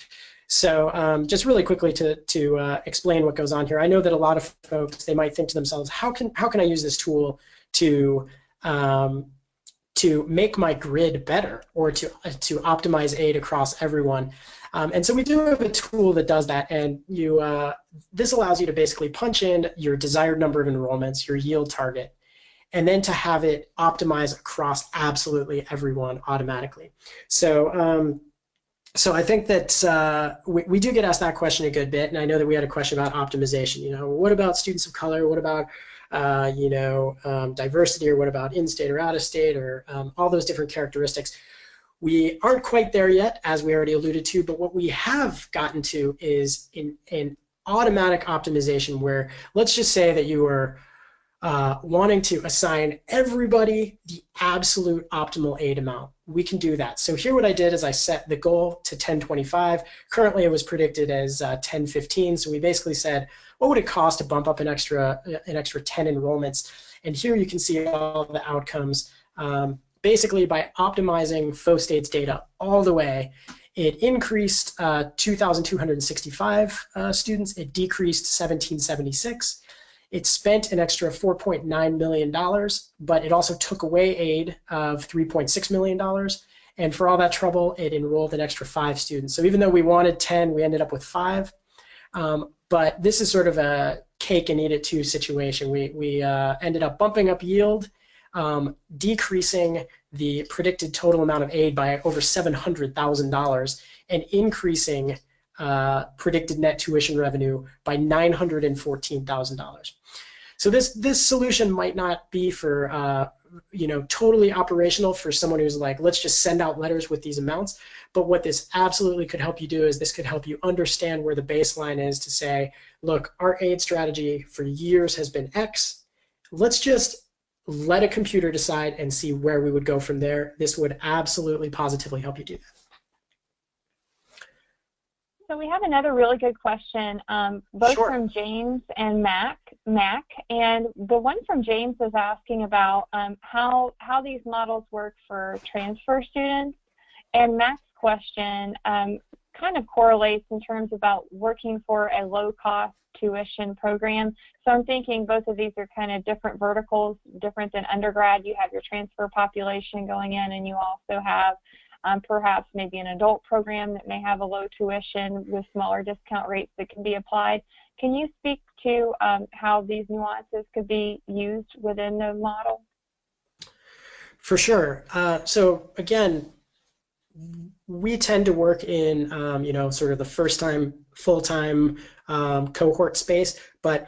So just really quickly to explain what goes on here, I know that a lot of folks, they might think to themselves, how can I use this tool to make my grid better, or to optimize aid across everyone? And so we do have a tool that does that, and this allows you to basically punch in your desired number of enrollments, your yield target, and then to have it optimize across absolutely everyone automatically. So so I think that we do get asked that question a good bit, and I know that we had a question about optimization. You know, what about students of color? What about diversity, or what about in-state or out-of-state, or all those different characteristics? We aren't quite there yet, as we already alluded to, but what we have gotten to is an automatic optimization where, let's just say that you are wanting to assign everybody the absolute optimal aid amount. We can do that. So here what I did is I set the goal to 1025. Currently it was predicted as 1015. So we basically said, what would it cost to bump up an extra 10 enrollments? And here you can see all the outcomes. Basically, by optimizing FOSTATE's data all the way, it increased 2,265 students. It decreased 1,776. It spent an extra $4.9 million, but it also took away aid of $3.6 million. And for all that trouble, it enrolled an extra 5 students. So even though we wanted 10, we ended up with 5. But this is sort of a cake and eat it too situation. We ended up bumping up yield, decreasing the predicted total amount of aid by over $700,000, and increasing predicted net tuition revenue by $914,000. So this solution might not be for totally operational for someone who's like, let's just send out letters with these amounts. But what this absolutely could help you do is this could help you understand where the baseline is to say, look, our aid strategy for years has been X. Let's just let a computer decide and see where we would go from there. This would absolutely positively help you do that. So we have another really good question, both Sure. from James and Mac. And the one from James is asking about how these models work for transfer students. And Mac's question kind of correlates in terms about working for a low-cost tuition program. So I'm thinking both of these are kind of different verticals, different than undergrad. You have your transfer population going in, and you also have perhaps maybe an adult program that may have a low tuition with smaller discount rates that can be applied. Can you speak to how these nuances could be used within the model? For sure. So again, we tend to work in sort of the first-time, full-time cohort space, but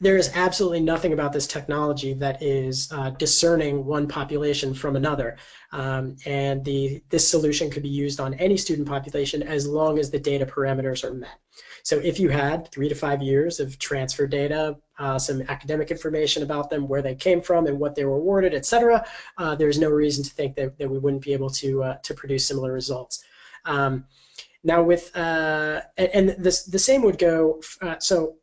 there is absolutely nothing about this technology that is discerning one population from another. And this solution could be used on any student population as long as the data parameters are met. So if you had 3 to 5 years of transfer data, some academic information about them, where they came from and what they were awarded, etc., there's no reason to think that we wouldn't be able to produce similar results. Now with, and the same would go, so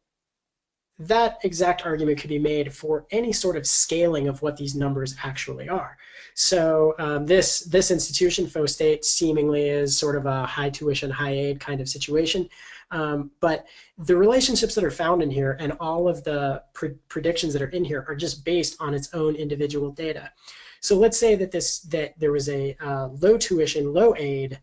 that exact argument could be made for any sort of scaling of what these numbers actually are. So this institution, FOSTATE, seemingly is sort of a high tuition, high aid kind of situation. But the relationships that are found in here and all of the predictions that are in here are just based on its own individual data. So let's say that there was a low tuition, low aid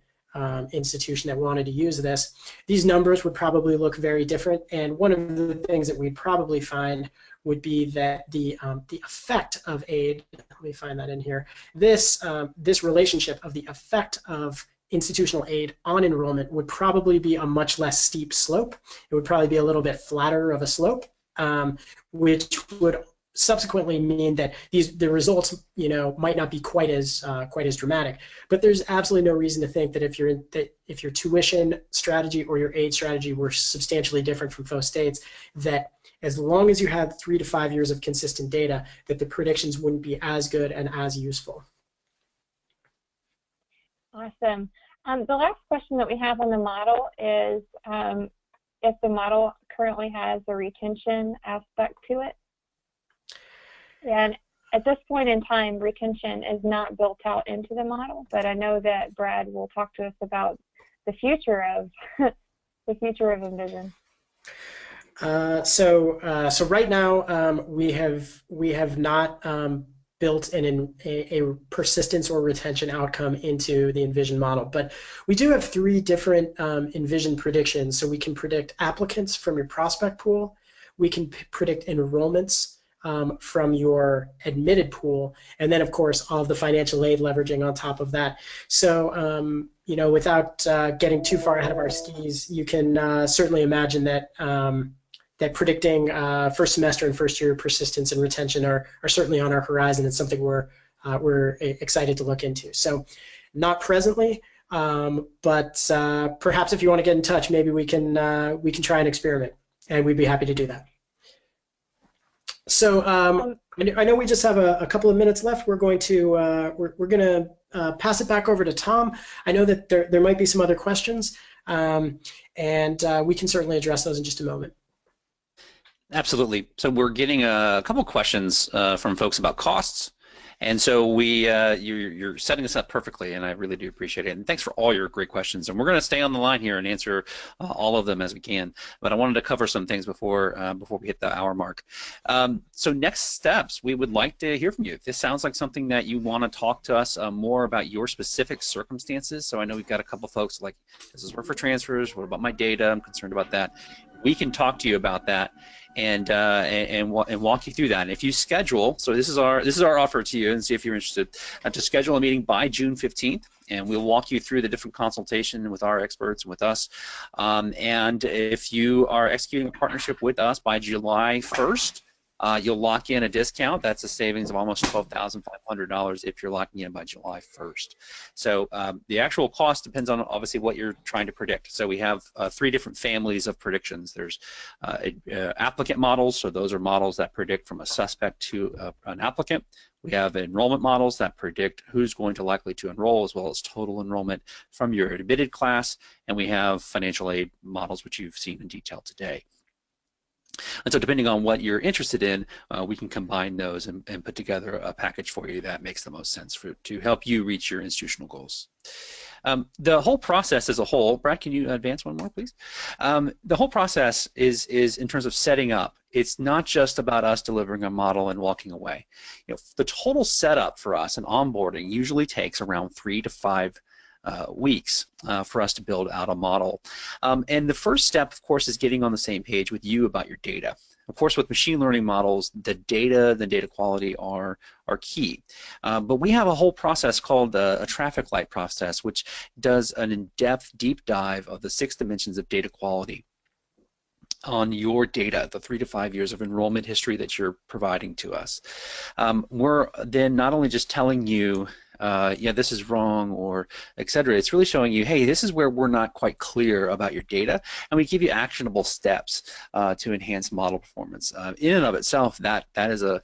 institution that wanted to use this. These numbers would probably look very different, and one of the things that we'd probably find would be that the effect of aid, let me find that in here, this relationship of the effect of institutional aid on enrollment would probably be a much less steep slope. It would probably be a little bit flatter of a slope, which would subsequently mean that the results, might not be quite as dramatic. But there's absolutely no reason to think that if your tuition strategy or your aid strategy were substantially different from FO states, that as long as you had 3 to 5 years of consistent data, that the predictions wouldn't be as good and as useful. Awesome. The last question that we have on the model is if the model currently has a retention aspect to it. And at this point in time, retention is not built out into the model, but I know that Brad will talk to us about the future of the future of Envision. So right now we have not built a persistence or retention outcome into the Envision model, but we do have 3 different Envision predictions. So we can predict applicants from your prospect pool, we can predict enrollments from your admitted pool, and then of course all of the financial aid leveraging on top of that. So without getting too far ahead of our skis, you can certainly imagine that that predicting first semester and first year persistence and retention are certainly on our horizon. It's something we're excited to look into. So not presently, but perhaps if you want to get in touch, maybe we can try an experiment, and we'd be happy to do that. So I know we just have a couple of minutes left. We're going to pass it back over to Tom. I know that there might be some other questions, and we can certainly address those in just a moment. Absolutely. So we're getting a couple questions from folks about costs. And so you're setting us up perfectly, and I really do appreciate it. And thanks for all your great questions. And we're going to stay on the line here and answer all of them as we can. But I wanted to cover some things before we hit the hour mark. So next steps, we would like to hear from you. If this sounds like something that you want to talk to us more about your specific circumstances. So I know we've got a couple folks like, this is work for transfers. What about my data? I'm concerned about that. We can talk to you about that and walk you through that. And if you schedule, so this is our offer to you, and see if you're interested, to schedule a meeting by June 15th, and we'll walk you through the different consultation with our experts and with us. And if you are executing a partnership with us by July 1st, you'll lock in a discount. That's a savings of almost $12,500 if you're locking in by July 1st. So the actual cost depends on obviously what you're trying to predict. So we have 3 different families of predictions. There's applicant models, so those are models that predict from a suspect to an applicant. We have enrollment models that predict who's going to likely to enroll, as well as total enrollment from your admitted class. And we have financial aid models, which you've seen in detail today. And so depending on what you're interested in, we can combine those and put together a package for you that makes the most sense to help you reach your institutional goals. The whole process as a whole, Brad, can you advance one more, please? The whole process is in terms of setting up. It's not just about us delivering a model and walking away. The total setup for us and onboarding usually takes around 3 to 5 weeks for us to build out a model. And the first step, of course, is getting on the same page with you about your data. Of course, with machine learning models, the data quality are key. But we have a whole process called a traffic light process, which does an in-depth deep dive of the 6 dimensions of data quality on your data, the 3 to 5 years of enrollment history that you're providing to us. We're then not only just telling you yeah, this is wrong, or etc. It's really showing you, hey, this is where we're not quite clear about your data, and we give you actionable steps to enhance model performance. In and of itself, that is a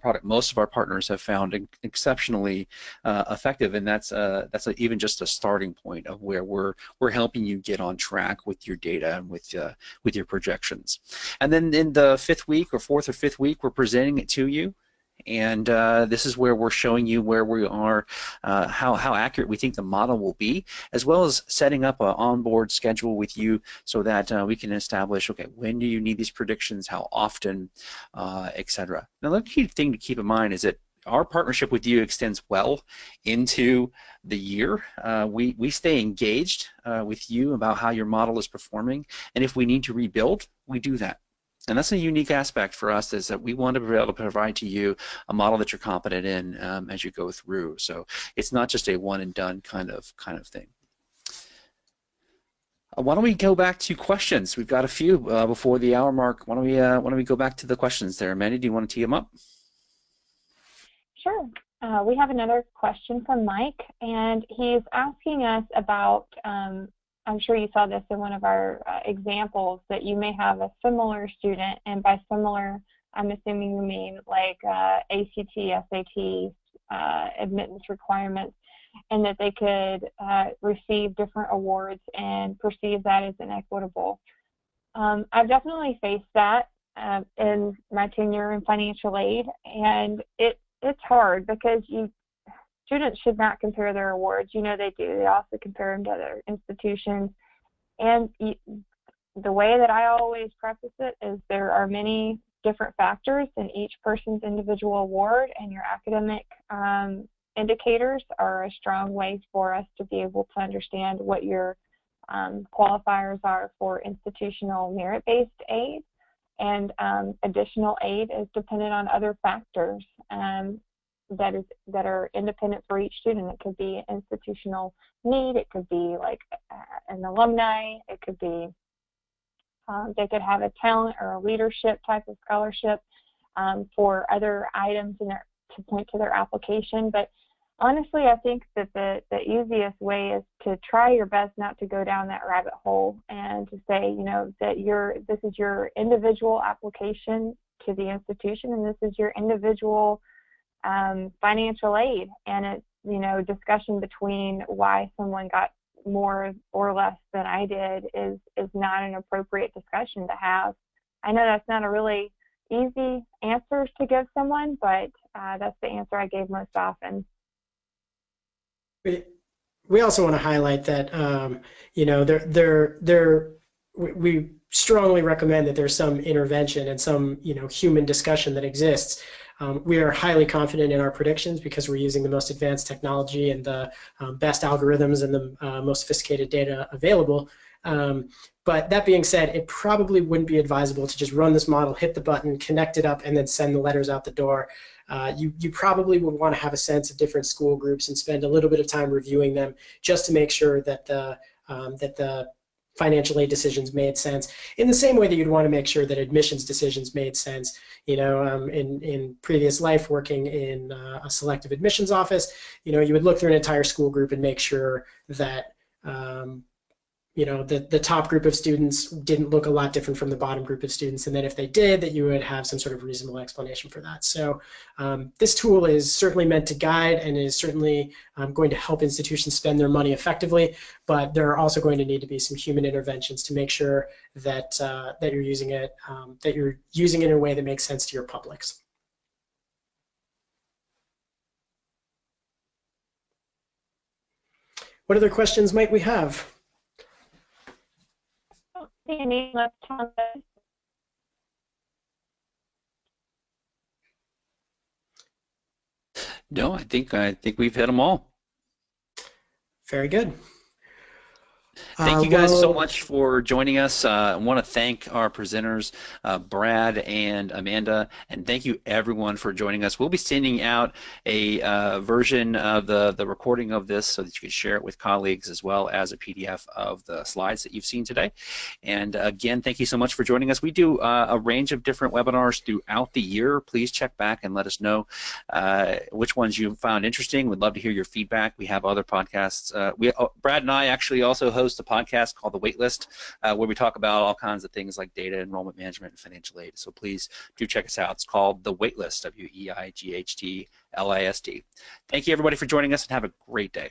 product most of our partners have found exceptionally effective, and that's even just a starting point of where we're helping you get on track with your data and with your projections. And then in the 5th week or 4th or 5th week, we're presenting it to you. And this is where we're showing you where we are, how accurate we think the model will be, as well as setting up an onboard schedule with you so that we can establish, okay, when do you need these predictions, how often, etc. Now, the key thing to keep in mind is that our partnership with you extends well into the year. We stay engaged with you about how your model is performing, and if we need to rebuild, we do that. And that's a unique aspect for us, is that we want to be able to provide to you a model that you're competent in as you go through. So it's not just a one and done kind of thing. Why don't we go back to questions? We've got a few before the hour mark. Why don't we go back to the questions there? Mandy, do you want to tee them up? Sure. We have another question from Mike, and he's asking us about, I'm sure you saw this in one of our examples, that you may have a similar student, and by similar, I'm assuming you mean like ACT, SAT, admittance requirements, and that they could receive different awards and perceive that as inequitable. I've definitely faced that in my tenure in financial aid, and it's hard because students should not compare their awards. You know they do. They also compare them to other institutions. And the way that I always preface it is there are many different factors in each person's individual award, and your academic indicators are a strong way for us to be able to understand what your qualifiers are for institutional merit-based aid. And additional aid is dependent on other factors that are independent for each student. It could be institutional need, it could be like an alumni, it could be they could have a talent or a leadership type of scholarship for other items in their, to point to their application. But honestly, I think that the easiest way is to try your best not to go down that rabbit hole and to say, you know, that this is your individual application to the institution, and this is your individual financial aid, and it's, you know, discussion between why someone got more or less than I did is not an appropriate discussion to have. I know that's not a really easy answer to give someone, but that's the answer I gave most often. We also want to highlight that you know, we strongly recommend that there's some intervention and some, you know, human discussion that exists. We are highly confident in our predictions because we're using the most advanced technology and the best algorithms and the most sophisticated data available. But that being said, it probably wouldn't be advisable to just run this model, hit the button, connect it up, and then send the letters out the door. You probably would want to have a sense of different school groups and spend a little bit of time reviewing them just to make sure that the financial aid decisions made sense, in the same way that you'd want to make sure that admissions decisions made sense. You know, in previous life working in a selective admissions office, you know, you would look through an entire school group and make sure that you know, the top group of students didn't look a lot different from the bottom group of students, and then if they did, that you would have some sort of reasonable explanation for that. So this tool is certainly meant to guide and is certainly going to help institutions spend their money effectively, but there are also going to need to be some human interventions to make sure that that you're using it in a way that makes sense to your publics. What other questions might we have? No, I think we've hit them all. Very good. Thank you guys so much for joining us. I want to thank our presenters, Brad and Amanda, and thank you everyone for joining us. We'll be sending out a version of the recording of this so that you can share it with colleagues, as well as a PDF of the slides that you've seen today. And again, thank you so much for joining us. We do a range of different webinars throughout the year. Please check back and let us know which ones you found interesting. We'd love to hear your feedback. We have other podcasts. Brad and I actually also host a podcast called The Waitlist, where we talk about all kinds of things like data, enrollment management, and financial aid. So please do check us out. It's called The Waitlist, WEIGHTLIST. Thank you, everybody, for joining us, and have a great day.